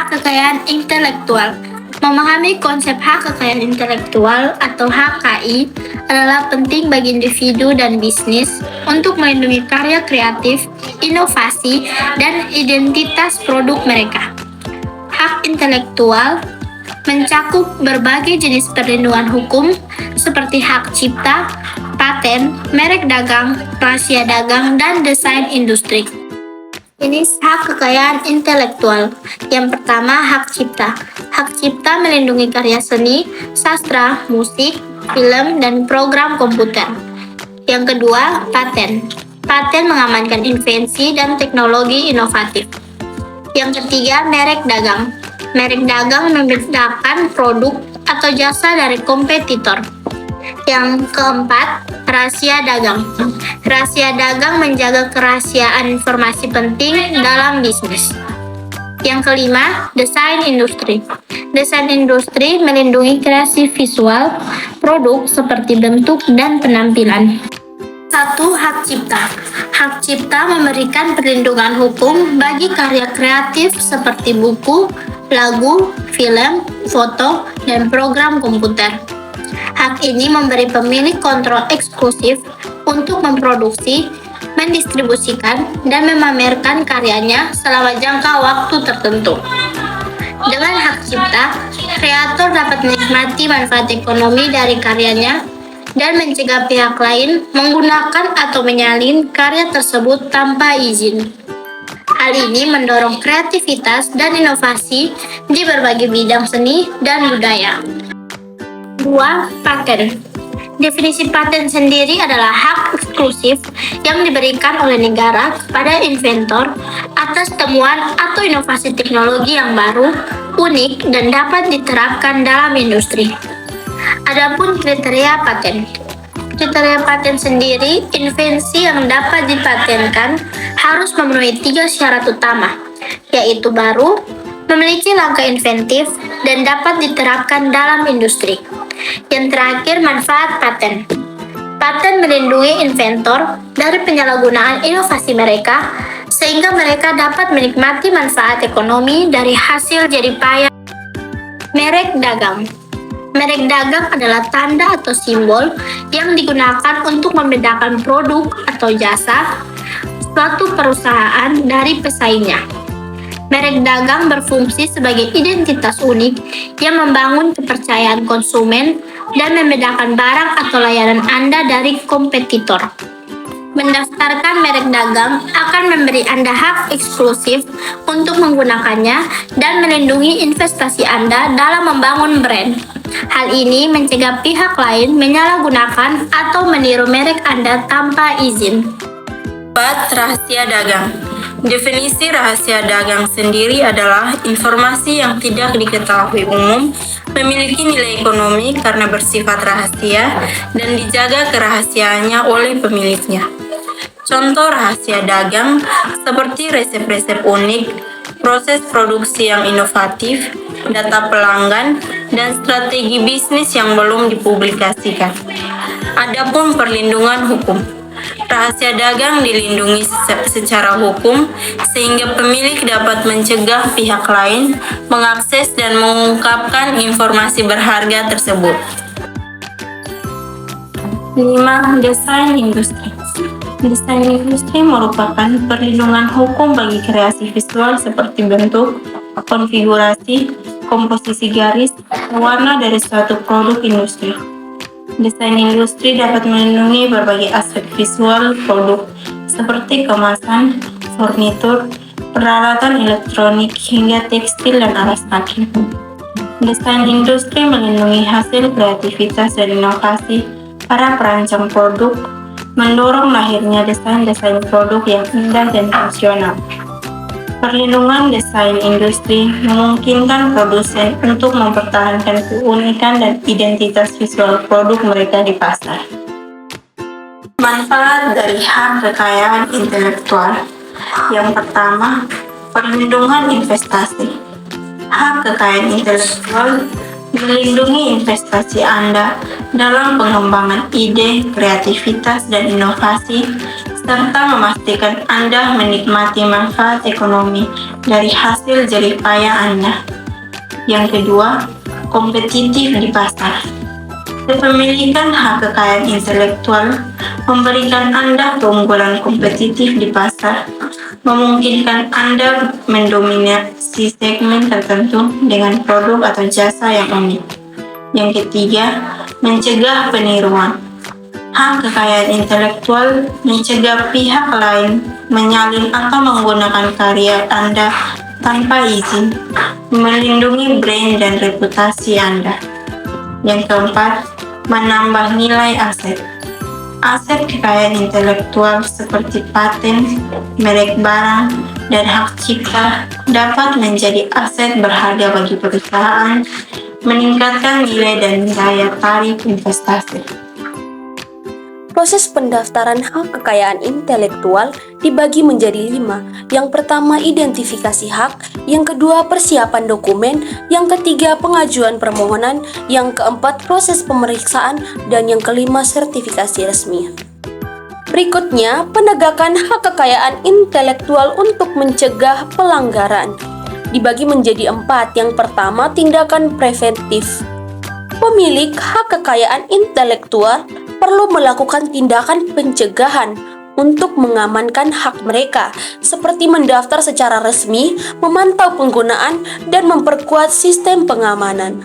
Hak kekayaan intelektual. Memahami konsep hak kekayaan intelektual atau HKI adalah penting bagi individu dan bisnis untuk melindungi karya kreatif, inovasi, dan identitas produk mereka. Hak intelektual mencakup berbagai jenis perlindungan hukum seperti hak cipta, paten, merek dagang, rahasia dagang, dan desain industri. Jenis hak kekayaan intelektual. Yang pertama, hak cipta. Hak cipta melindungi karya seni, sastra, musik, film, dan program komputer. Yang kedua, paten. Paten mengamankan invensi dan teknologi inovatif. Yang ketiga, merek dagang. Merek dagang membedakan produk atau jasa dari kompetitor. Yang keempat, rahasia dagang. Rahasia dagang menjaga kerahasiaan informasi penting dalam bisnis. Yang kelima, desain industri. Desain industri melindungi kreasi visual produk seperti bentuk dan penampilan. 1. Hak cipta. Hak cipta memberikan perlindungan hukum bagi karya kreatif seperti buku, lagu, film, foto, dan program komputer. Hak ini memberi pemilik kontrol eksklusif untuk memproduksi, mendistribusikan, dan memamerkan karyanya selama jangka waktu tertentu. Dengan hak cipta, kreator dapat menikmati manfaat ekonomi dari karyanya dan mencegah pihak lain menggunakan atau menyalin karya tersebut tanpa izin. Hal ini mendorong kreativitas dan inovasi di berbagai bidang seni dan budaya. 2. Paten. Definisi paten sendiri adalah hak eksklusif yang diberikan oleh negara kepada inventor atas temuan atau inovasi teknologi yang baru, unik, dan dapat diterapkan dalam industri. Adapun kriteria paten. Kriteria paten sendiri, invensi yang dapat dipatenkan harus memenuhi 3 syarat utama, yaitu baru, memiliki langkah inventif, dan dapat diterapkan dalam industri. Yang terakhir, manfaat paten. Paten melindungi inventor dari penyalahgunaan inovasi mereka, sehingga mereka dapat menikmati manfaat ekonomi dari hasil jerih payah. Merek dagang. Merek dagang adalah tanda atau simbol yang digunakan untuk membedakan produk atau jasa suatu perusahaan dari pesaingnya. Merek dagang berfungsi sebagai identitas unik yang membangun kepercayaan konsumen dan membedakan barang atau layanan Anda dari kompetitor. Mendaftarkan merek dagang akan memberi Anda hak eksklusif untuk menggunakannya dan melindungi investasi Anda dalam membangun brand. Hal ini mencegah pihak lain menyalahgunakan atau meniru merek Anda tanpa izin. 4. Rahasia dagang. Definisi rahasia dagang sendiri adalah informasi yang tidak diketahui umum, memiliki nilai ekonomi karena bersifat rahasia, dan dijaga kerahasiaannya oleh pemiliknya. Contoh rahasia dagang seperti resep-resep unik, proses produksi yang inovatif, data pelanggan, dan strategi bisnis yang belum dipublikasikan. Adapun perlindungan hukum. Rahasia dagang dilindungi secara hukum sehingga pemilik dapat mencegah pihak lain mengakses dan mengungkapkan informasi berharga tersebut. 5. Desain industri. Desain industri merupakan perlindungan hukum bagi kreasi visual seperti bentuk, konfigurasi, komposisi garis, warna dari suatu produk industri. Desain industri dapat melindungi berbagai aspek visual produk seperti kemasan, furnitur, peralatan elektronik, hingga tekstil dan alas kaki. Desain industri melindungi hasil kreativitas dan inovasi para perancang produk, mendorong lahirnya desain-desain produk yang indah dan fungsional. Perlindungan desain industri memungkinkan produsen untuk mempertahankan keunikan dan identitas visual produk mereka di pasar. Manfaat dari hak kekayaan intelektual. Yang pertama, perlindungan investasi. Hak kekayaan intelektual melindungi investasi Anda dalam pengembangan ide, kreativitas, dan inovasi, serta memastikan Anda menikmati manfaat ekonomi dari hasil jerih payah Anda. Yang kedua, kompetitif di pasar. Kepemilikan hak kekayaan intelektual memberikan Anda keunggulan kompetitif di pasar, memungkinkan Anda mendominasi segmen tertentu dengan produk atau jasa yang unik. Yang ketiga, mencegah peniruan. Hak kekayaan intelektual mencegah pihak lain menyalin atau menggunakan karya Anda tanpa izin, melindungi brand dan reputasi Anda. Yang keempat, menambah nilai aset. Aset kekayaan intelektual seperti paten, merek barang, dan hak cipta dapat menjadi aset berharga bagi perusahaan, meningkatkan nilai dan daya tarik investasi. Proses pendaftaran hak kekayaan intelektual dibagi menjadi 5. Yang pertama, identifikasi hak. Yang kedua, persiapan dokumen. Yang ketiga, pengajuan permohonan. Yang keempat, proses pemeriksaan. Dan yang kelima, sertifikasi resmi. Berikutnya, penegakan hak kekayaan intelektual untuk mencegah pelanggaran. Dibagi menjadi 4. Yang pertama, tindakan preventif. Pemilik hak kekayaan intelektual perlu melakukan tindakan pencegahan untuk mengamankan hak mereka, seperti mendaftar secara resmi, memantau penggunaan, dan memperkuat sistem pengamanan.